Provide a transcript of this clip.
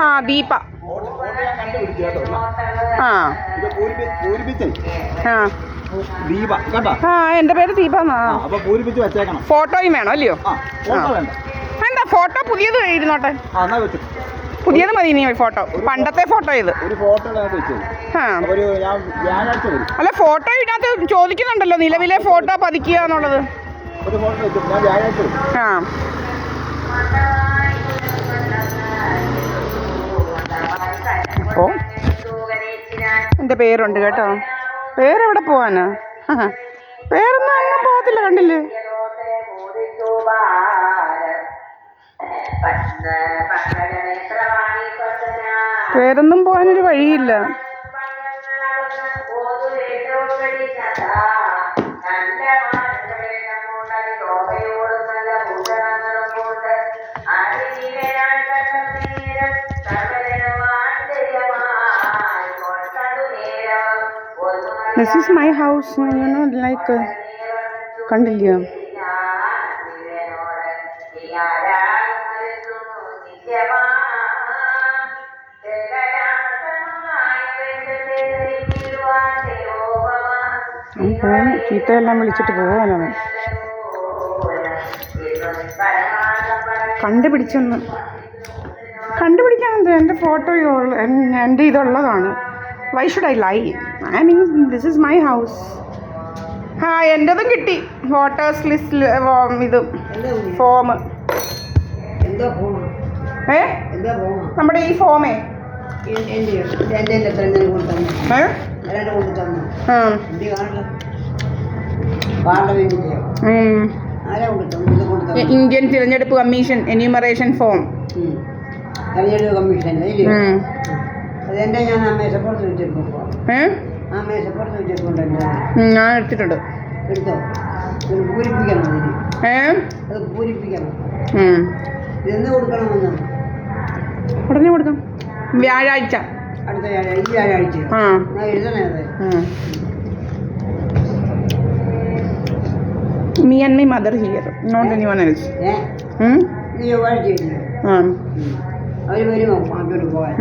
ആ ദീപ. ആ ആ എൻ്റെ പേര് ദീപ എന്നാ. ഫോട്ടോയും വേണം അല്ലയോ? എന്താ ഫോട്ടോ പുതിയത് ഇരുന്നോട്ടെ, പുതിയത് മതി. ഇനി ഫോട്ടോ പണ്ടത്തെ ഫോട്ടോ ഇത്. അല്ല ഫോട്ടോ ഇതിനകത്ത് ചോദിക്കുന്നുണ്ടല്ലോ നിലവിലെ ഫോട്ടോ പതിക്കുക എന്നുള്ളത്. ആ അപ്പോൾ എൻ്റെ പേരുണ്ട് കേട്ടോ. പേരെവിടെ പോവാനാ? പേരൊന്നും അങ്ങ് പോകത്തില്ല, കണ്ടില്ലേ? പേരൊന്നും പോകാനൊരു വഴിയില്ല. This is my house, you know, like കണ്ടില്ലയോ? ചീത്തയെല്ലാം വിളിച്ചിട്ട് പോകാനാണ്. കണ്ടുപിടിക്കാൻ എന്താ? എൻ്റെ ഫോട്ടോ എൻ്റെ ഇതുള്ളതാണ്. Why should I lie? I mean this is my house. ആ എൻ്റെതും കിട്ടി വോട്ടേഴ്സ് ലിസ്റ്റിൽ ഇത് ഫോം. നമ്മുടെ ഈ ഫോമേ ഇന്ത്യൻ തിരഞ്ഞെടുപ്പ് കമ്മീഷൻ എന്യൂമറേഷൻ ഫോം. ഞാൻ എടുത്തിട്ടുണ്ട്. ഉടനെ കൊടുക്കാം. വ്യാഴാഴ്ച. Me and my mother here, not anyone else. നീ വരുമോ അങ്ങോട്ട് പോകാൻ?